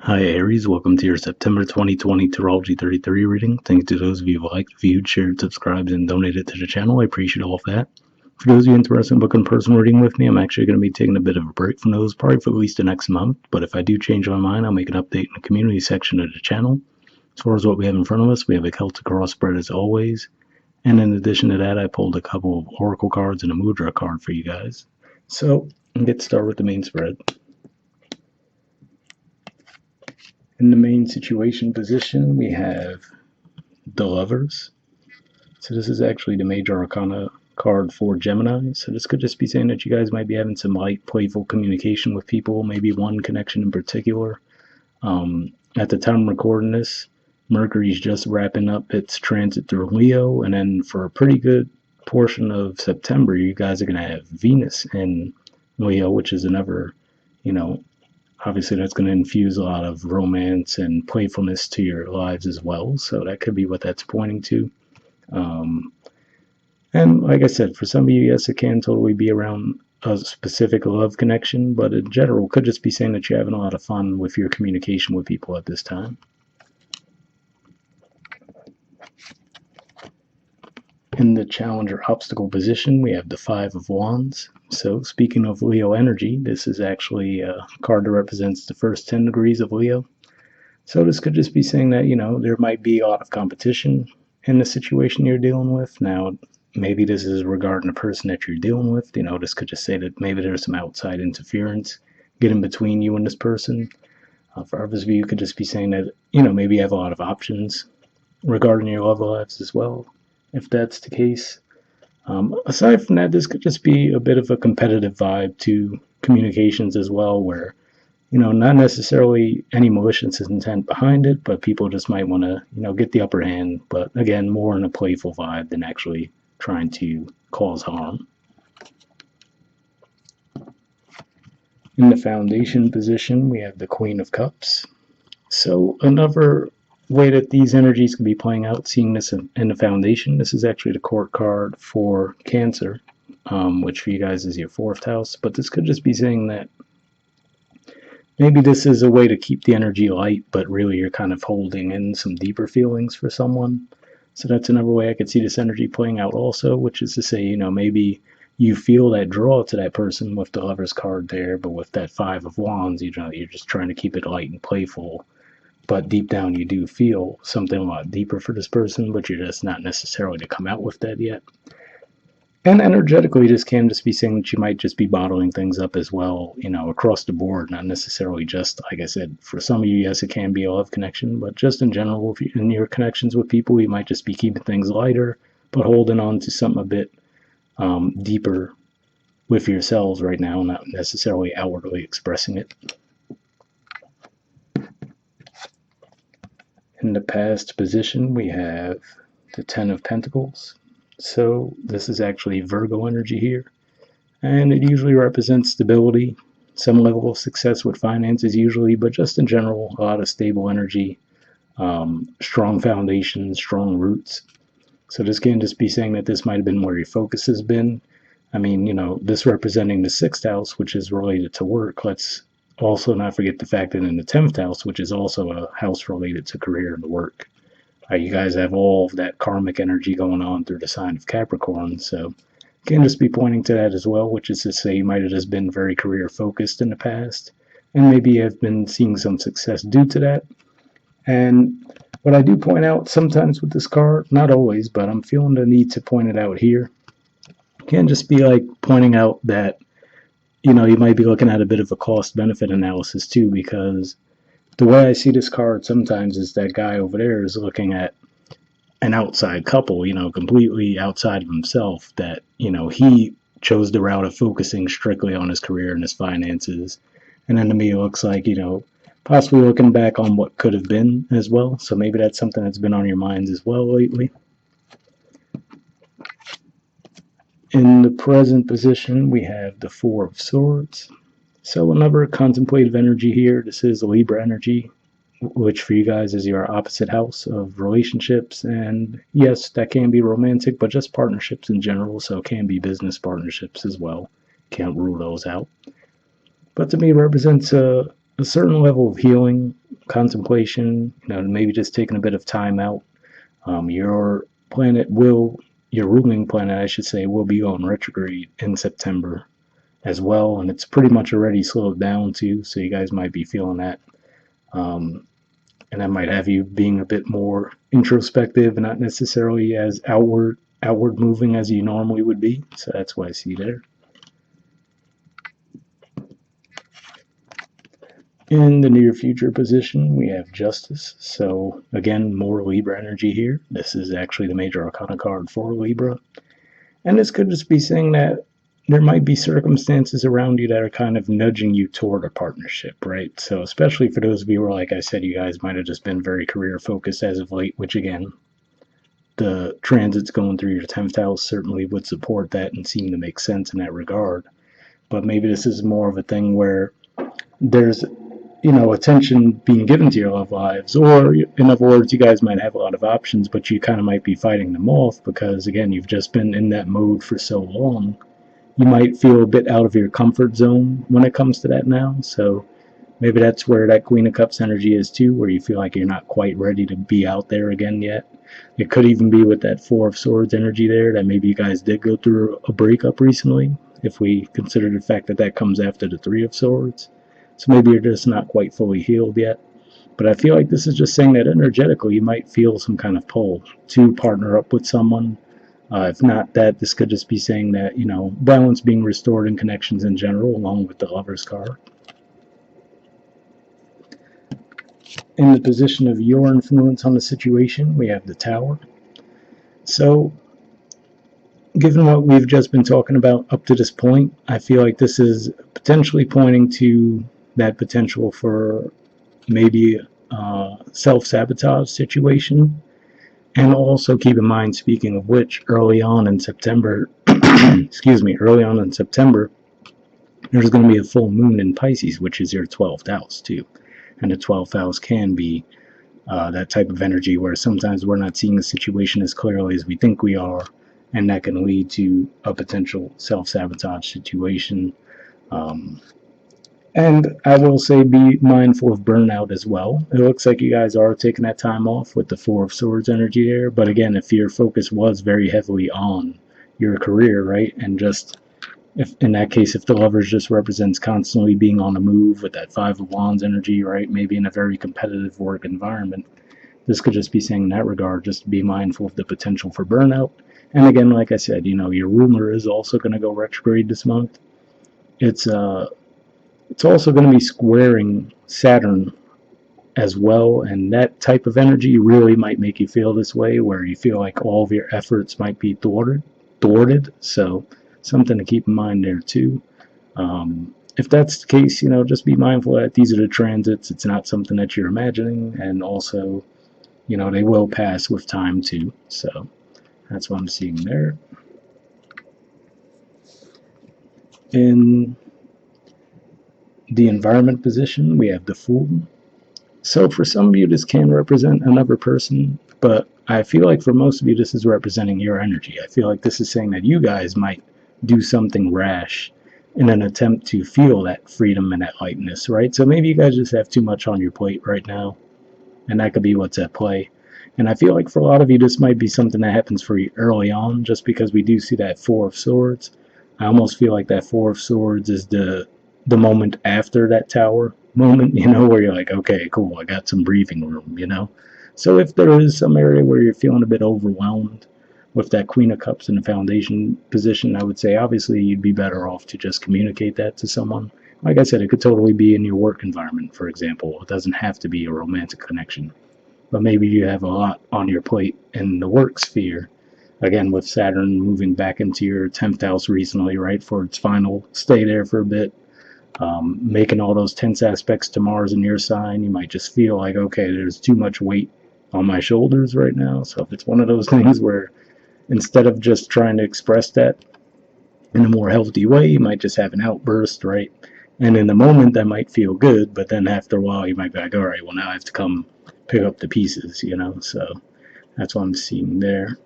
Hi Aries, welcome to your September 2020 Astrology 33 reading. Thanks to those of you who liked, viewed, shared, subscribed, and donated to the channel. I appreciate all of that. For those of you interested in booking a personal reading with me, I'm actually going to be taking a bit of a break from those, probably for at least the next month. But if I do change my mind, I'll make an update in the community section of the channel. As far as what we have in front of us, we have a Celtic cross spread as always. And in addition to that, I pulled a couple of Oracle cards and a Mudra card for you guys. So, let's get started with the main spread. In the main situation position, we have the Lovers. So this is actually the Major Arcana card for Gemini. So this could just be saying that you guys might be having some light, playful communication with people, maybe one connection in particular. At the time I'm recording this, Mercury's just wrapping up its transit through Leo, and then for a pretty good portion of September, you guys are going to have Venus in Leo, which is another, obviously that's going to infuse a lot of romance and playfulness to your lives as well. So that could be what that's pointing to. And like I said, for some of you, yes, it can totally be around a specific love connection, but in general, could just be saying that you're having a lot of fun with your communication with people at this time. In the Challenger obstacle position, we have the Five of Wands. So speaking of Leo energy, this is actually a card that represents the first 10 degrees of Leo. So this could just be saying that, there might be a lot of competition in the situation you're dealing with. Now, maybe this is regarding the person that you're dealing with. This could just say that maybe there's some outside interference getting between you and this person. For others of you, could just be saying that, maybe you have a lot of options regarding your love lives as well, if that's the case. Aside from that, this could just be a bit of a competitive vibe to communications as well, where not necessarily any malicious intent behind it, but people just might want to, get the upper hand, but again, more in a playful vibe than actually trying to cause harm. In the foundation position, we have the Queen of Cups. So another way that these energies can be playing out, seeing this in the foundation, this is actually the court card for Cancer, which for you guys is your 4th house, but this could just be saying that maybe this is a way to keep the energy light, but really you're kind of holding in some deeper feelings for someone. So that's another way I could see this energy playing out also, which is to say, maybe you feel that draw to that person with the Lover's card there, but with that Five of Wands, you're just trying to keep it light and playful. But deep down, you do feel something a lot deeper for this person, but you're just not necessarily to come out with that yet. And energetically, this can just be saying that you might just be bottling things up as well, across the board, not necessarily just, like I said, for some of you, yes, it can be a love connection, but just in general, if in your connections with people, you might just be keeping things lighter, but holding on to something a bit deeper with yourselves right now, not necessarily outwardly expressing it. In the past position, we have the Ten of Pentacles. So this is actually Virgo energy here, and it usually represents stability, some level of success with finances usually, but just in general, a lot of stable energy, strong foundations, strong roots. So this can just be saying that this might have been where your focus has been. I mean, this representing the 6th house, which is related to work. Let's also not forget the fact that in the 10th house, which is also a house related to career and work, you guys have all of that karmic energy going on through the sign of Capricorn. So it can just be pointing to that as well, which is to say you might have just been very career focused in the past, and maybe you have been seeing some success due to that. And what I do point out sometimes with this card, not always, but I'm feeling the need to point it out here, can just be like pointing out that, you might be looking at a bit of a cost benefit analysis too, because the way I see this card sometimes is that guy over there is looking at an outside couple, completely outside of himself, that, he chose the route of focusing strictly on his career and his finances. And then to me, it looks like, possibly looking back on what could have been as well. So maybe that's something that's been on your minds as well lately. In the present position, we have the Four of Swords. So another contemplative energy here. This is Libra energy, which for you guys is your opposite house of relationships. And yes, that can be romantic, but just partnerships in general. So it can be business partnerships as well. Can't rule those out. But to me, it represents a certain level of healing, contemplation, maybe just taking a bit of time out. Your planet will, your ruling planet, I should say, will be on retrograde in September as well, and it's pretty much already slowed down too, so you guys might be feeling that. And that might have you being a bit more introspective and not necessarily as outward moving as you normally would be. So that's what I see there. In the near future position, we have Justice. So again, more Libra energy here. This is actually the major arcana card for Libra. And this could just be saying that there might be circumstances around you that are kind of nudging you toward a partnership, right? So especially for those of you who, like I said, you guys might have just been very career focused as of late, which again, the transits going through your 10th house certainly would support that and seem to make sense in that regard. But maybe this is more of a thing where there's attention being given to your love lives, or in other words, you guys might have a lot of options, but you kind of might be fighting them off because, again, you've just been in that mode for so long. You might feel a bit out of your comfort zone when it comes to that now. So maybe that's where that Queen of Cups energy is too, where you feel like you're not quite ready to be out there again yet. It could even be with that Four of Swords energy there that maybe you guys did go through a breakup recently, if we consider the fact that that comes after the Three of Swords. So maybe you're just not quite fully healed yet. But I feel like this is just saying that energetically you might feel some kind of pull to partner up with someone. If not that, this could just be saying that, balance being restored in connections in general, along with the Lover's card. In the position of your influence on the situation, we have the Tower. So, given what we've just been talking about up to this point, I feel like this is potentially pointing to that potential for maybe a self-sabotage situation. And also keep in mind, speaking of which, early on in September, early on in September, there's going to be a full moon in Pisces, which is your 12th house too. And the 12th house can be that type of energy where sometimes we're not seeing the situation as clearly as we think we are, and that can lead to a potential self-sabotage situation. And I will say be mindful of burnout as well. It looks like you guys are taking that time off with the Four of Swords energy there. But again, if your focus was very heavily on your career, right, and just if in that case, if the Lovers just represents constantly being on the move with that Five of Wands energy, right, maybe in a very competitive work environment, this could just be saying in that regard, just be mindful of the potential for burnout. And again, like I said, your ruler is also going to go retrograde this month. It's also going to be squaring Saturn as well, and that type of energy really might make you feel this way, where you feel like all of your efforts might be thwarted. So something to keep in mind there too. If that's the case, just be mindful that these are the transits. It's not something that you're imagining, and also, they will pass with time too. So that's what I'm seeing there. In the environment position, we have the Fool. So for some of you, this can represent another person, but I feel like for most of you, this is representing your energy. I feel like this is saying that you guys might do something rash in an attempt to feel that freedom and that lightness, right? So maybe you guys just have too much on your plate right now, and that could be what's at play. And I feel like for a lot of you, this might be something that happens for you early on, just because we do see that Four of Swords. I almost feel like that Four of Swords is the moment after that Tower moment, where you're like, okay, cool, I got some breathing room. So if there is some area where you're feeling a bit overwhelmed with that Queen of Cups in the foundation position, I would say obviously you'd be better off to just communicate that to someone. Like I said, it could totally be in your work environment, for example. It doesn't have to be a romantic connection. But maybe you have a lot on your plate in the work sphere. Again, with Saturn moving back into your 10th house recently, right, for its final stay there for a bit. Making all those tense aspects to Mars in your sign, you might just feel like, okay, there's too much weight on my shoulders right now. So if it's one of those things where instead of just trying to express that in a more healthy way, you might just have an outburst, right? And in the moment, that might feel good, but then after a while, you might be like, all right, well, now I have to come pick up the pieces, So that's what I'm seeing there.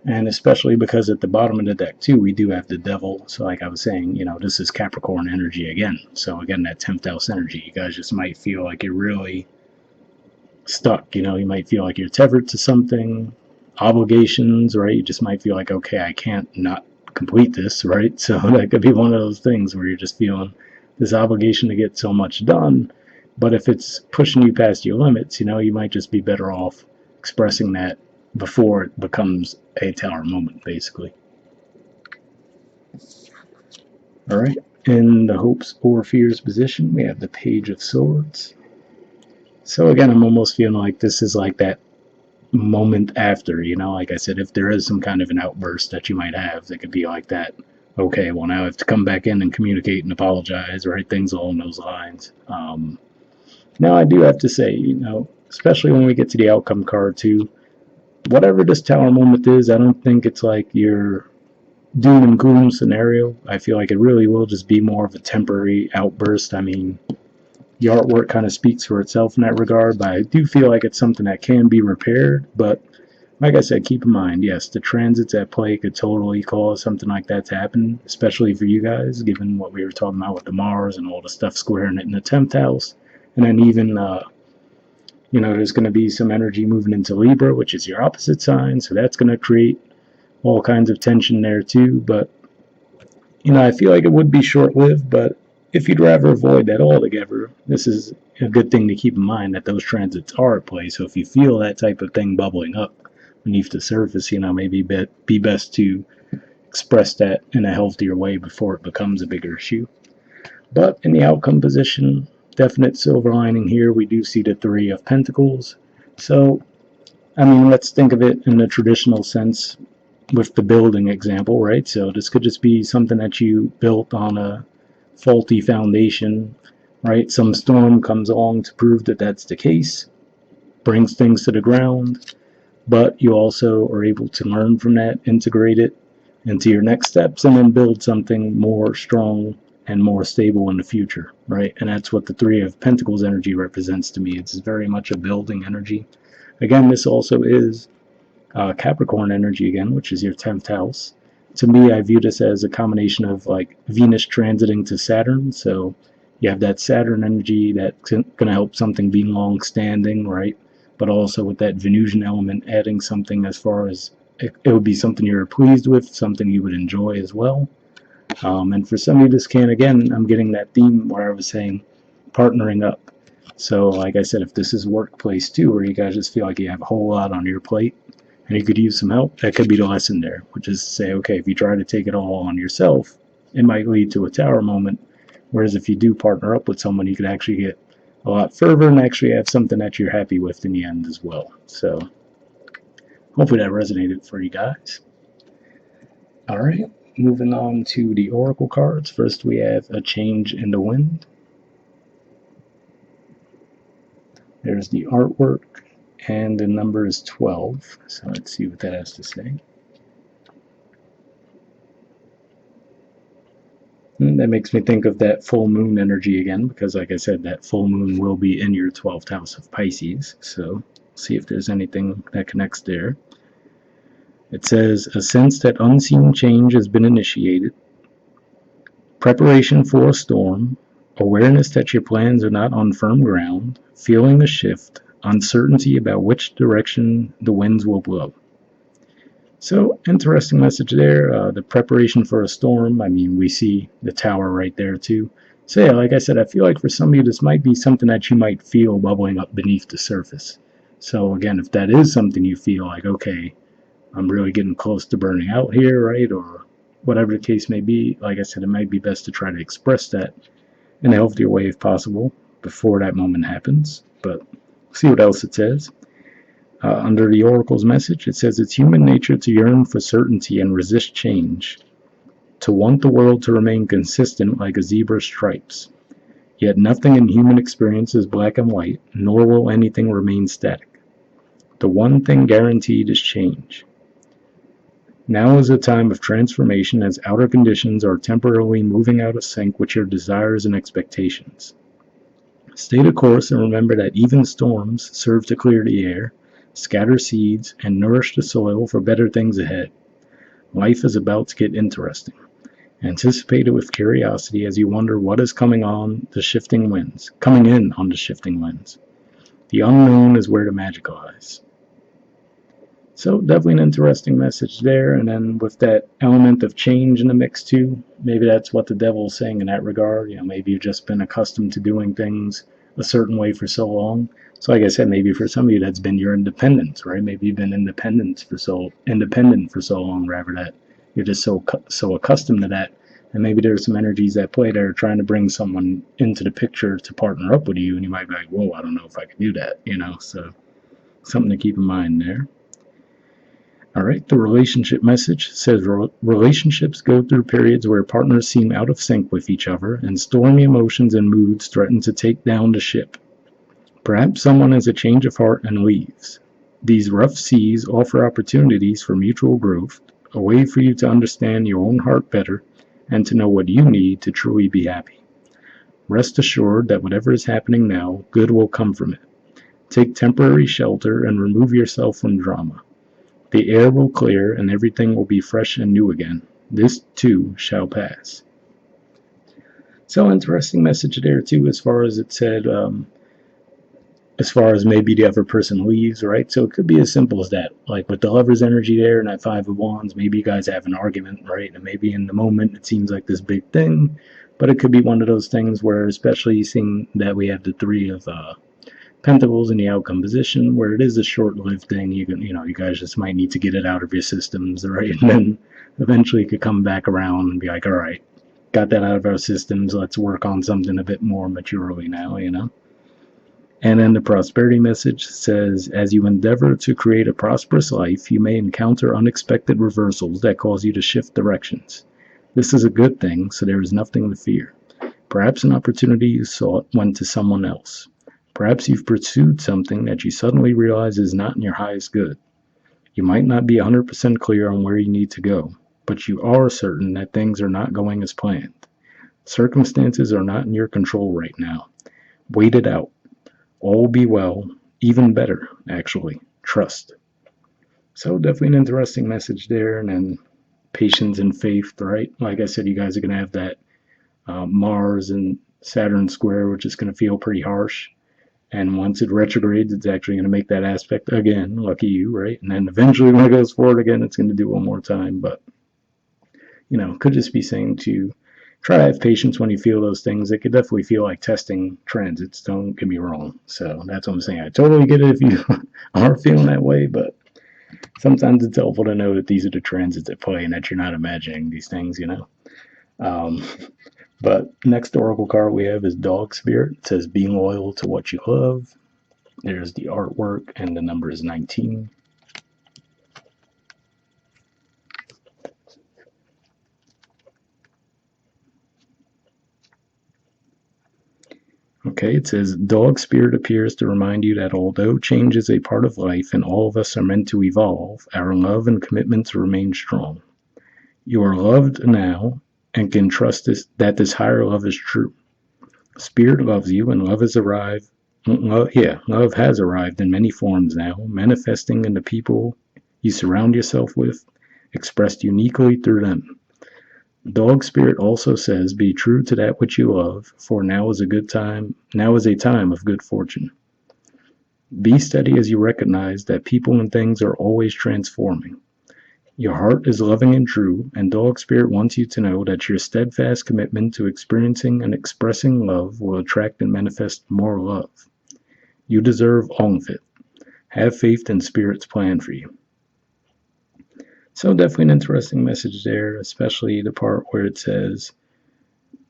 And especially because at the bottom of the deck too, we do have the devil. So like I was saying, this is Capricorn energy again. So again, that 10th house energy, you guys just might feel like you're really stuck. You might feel like you're tethered to something, obligations, right? You just might feel like, okay, I can't not complete this, right? So that could be one of those things where you're just feeling this obligation to get so much done. But if it's pushing you past your limits, you might just be better off expressing that before it becomes a tower moment, basically. All right. In the hopes or fears position, we have the Page of Swords. So again, I'm almost feeling like this is like that moment after, like I said, if there is some kind of an outburst that you might have, that could be like that. Okay, well, now I have to come back in and communicate and apologize, right? Things along those lines. Now, I do have to say, especially when we get to the outcome card, too, whatever this tower moment is, I don't think it's like your doom and gloom scenario. I feel like it really will just be more of a temporary outburst. I mean, the artwork kind of speaks for itself in that regard, but I do feel like it's something that can be repaired. But like I said, keep in mind, yes, the transits at play could totally cause something like that to happen, especially for you guys, given what we were talking about with the Mars and all the stuff squaring it in the 10th house. And then even, there's going to be some energy moving into Libra, which is your opposite sign, so that's going to create all kinds of tension there too. But, I feel like it would be short-lived, but if you'd rather avoid that altogether, this is a good thing to keep in mind that those transits are at play. So if you feel that type of thing bubbling up beneath the surface, maybe be best to express that in a healthier way before it becomes a bigger issue. But in the outcome position, definite silver lining here, we do see the Three of Pentacles. So, I mean, let's think of it in the traditional sense with the building example, right? So this could just be something that you built on a faulty foundation, right? Some storm comes along to prove that that's the case, brings things to the ground, but you also are able to learn from that, integrate it into your next steps, and then build something more strong and more stable in the future, right? And that's what the Three of Pentacles energy represents to me. It's very much a building energy. Again, this also is Capricorn energy again, which is your 10th house. To me, I view this as a combination of like Venus transiting to Saturn. So you have that Saturn energy that's going to help something be long standing, right? But also with that Venusian element adding something as far as it would be something you're pleased with, something you would enjoy as well. And for some of you, this can, again, I'm getting that theme where I was saying partnering up. So like I said, if this is workplace too, where you guys just feel like you have a whole lot on your plate, and you could use some help, that could be the lesson there, which is to say, okay, if you try to take it all on yourself, it might lead to a tower moment, whereas if you do partner up with someone, you could actually get a lot further and actually have something that you're happy with in the end as well. So hopefully that resonated for you guys. All right, moving on to the oracle cards. First we have a change in the wind. There's the artwork, and the number is 12. So let's see what that has to say. And that makes me think of that full moon energy again, because like I said, that full moon will be in your 12th house of Pisces. So see if there's anything that connects there. It says, a sense that unseen change has been initiated, preparation for a storm, awareness that your plans are not on firm ground, feeling a shift, uncertainty about which direction the winds will blow. So, interesting message there. The preparation for a storm. I mean, we see the tower right there too. So yeah, like I said, I feel like for some of you, this might be something that you might feel bubbling up beneath the surface. So again, if that is something you feel like, okay, I'm really getting close to burning out here, right? Or whatever the case may be, like I said, it might be best to try to express that in a healthier way if possible before that moment happens. But see what else it says. Under the oracle's message, it says it's human nature to yearn for certainty and resist change, to want the world to remain consistent like a zebra's stripes. Yet nothing in human experience is black and white, nor will anything remain static. The one thing guaranteed is change. Now is a time of transformation as outer conditions are temporarily moving out of sync with your desires and expectations. Stay the course and remember that even storms serve to clear the air, scatter seeds, and nourish the soil for better things ahead. Life is about to get interesting. Anticipate it with curiosity as you wonder what is coming in on the shifting winds. The unknown is where the magic lies. So definitely an interesting message there. And then with that element of change in the mix too, maybe that's what the devil's saying in that regard. Maybe you've just been accustomed to doing things a certain way for so long. So like I said, maybe for some of you that's been your independence, right? Maybe you've been independent for so long, rather, that you're just so accustomed to that. And maybe there's some energies at play that are trying to bring someone into the picture to partner up with you, and you might be like, whoa, I don't know if I can do that, So something to keep in mind there. All right, the relationship message says relationships go through periods where partners seem out of sync with each other, and stormy emotions and moods threaten to take down the ship. Perhaps someone has a change of heart and leaves. These rough seas offer opportunities for mutual growth, a way for you to understand your own heart better and to know what you need to truly be happy. Rest assured that whatever is happening now, good will come from it. Take temporary shelter and remove yourself from drama. The air will clear and everything will be fresh and new again. This too shall pass. So interesting message there too, as far as it said, as far as maybe the other person leaves, right? So it could be as simple as that. Like with the Lover's energy there and that Five of Wands, maybe you guys have an argument, right? And maybe in the moment it seems like this big thing, but it could be one of those things where, especially seeing that we have the Three of Pentacles in the outcome position, where it is a short-lived thing. You guys just might need to get it out of your systems, right? And then eventually you could come back around and be like, all right, got that out of our systems. Let's work on something a bit more maturely now, And then the prosperity message says, as you endeavor to create a prosperous life, you may encounter unexpected reversals that cause you to shift directions. This is a good thing, so there is nothing to fear. Perhaps an opportunity you sought went to someone else. Perhaps you've pursued something that you suddenly realize is not in your highest good. You might not be 100% clear on where you need to go, but you are certain that things are not going as planned. Circumstances are not in your control right now. Wait it out. All will be well, even better, actually. Trust. So definitely an interesting message there, and then patience and faith, right? Like I said, you guys are going to have that Mars and Saturn square, which is going to feel pretty harsh. And once it retrogrades, it's actually going to make that aspect again. Lucky you, right? And then eventually when it goes forward again, it's going to do one more time. But, could just be saying to try to have patience when you feel those things. It could definitely feel like testing transits, don't get me wrong. So that's what I'm saying. I totally get it if you are feeling that way, but sometimes it's helpful to know that these are the transits at play and that you're not imagining these things, But next oracle card we have is Dog Spirit. It says, being loyal to what you love. There's the artwork, and the number is 19. Okay, it says, Dog Spirit appears to remind you that although change is a part of life and all of us are meant to evolve, our love and commitments remain strong. You are loved now and can trust that this higher love is true. Spirit loves you, and love has arrived. Love has arrived in many forms now, manifesting in the people you surround yourself with, expressed uniquely through them. Dog Spirit also says, be true to that which you love, for now is a time of good fortune. Be steady as you recognize that people and things are always transforming. Your heart is loving and true, and Dog Spirit wants you to know that your steadfast commitment to experiencing and expressing love will attract and manifest more love. You deserve all of it. Have faith in Spirit's plan for you. So definitely an interesting message there, especially the part where it says,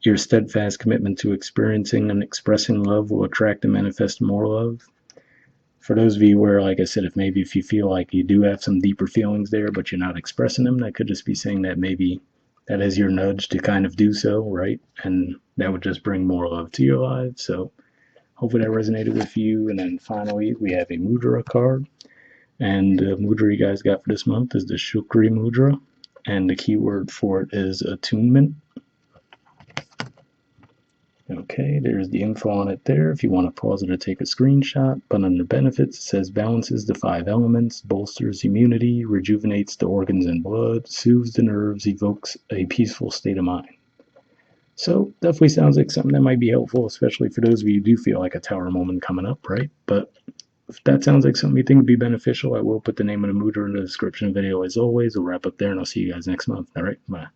your steadfast commitment to experiencing and expressing love will attract and manifest more love. For those of you where, like I said, if you feel like you do have some deeper feelings there, but you're not expressing them, that could just be saying that maybe that is your nudge to kind of do so, right? And that would just bring more love to your lives. So hopefully that resonated with you. And then finally, we have a Mudra card. And the Mudra you guys got for this month is the Shukri Mudra. And the keyword for it is attunement. Okay, there's the info on it there if you want to pause it or take a screenshot. But under benefits, it says balances the 5 elements, bolsters immunity, rejuvenates the organs and blood, soothes the nerves, evokes a peaceful state of mind. So definitely sounds like something that might be helpful, especially for those of you who do feel like a tower moment coming up, right? But if that sounds like something you think would be beneficial, I will put the name of the Mudra in the description video as always. We'll wrap up there and I'll see you guys next month. All right, bye.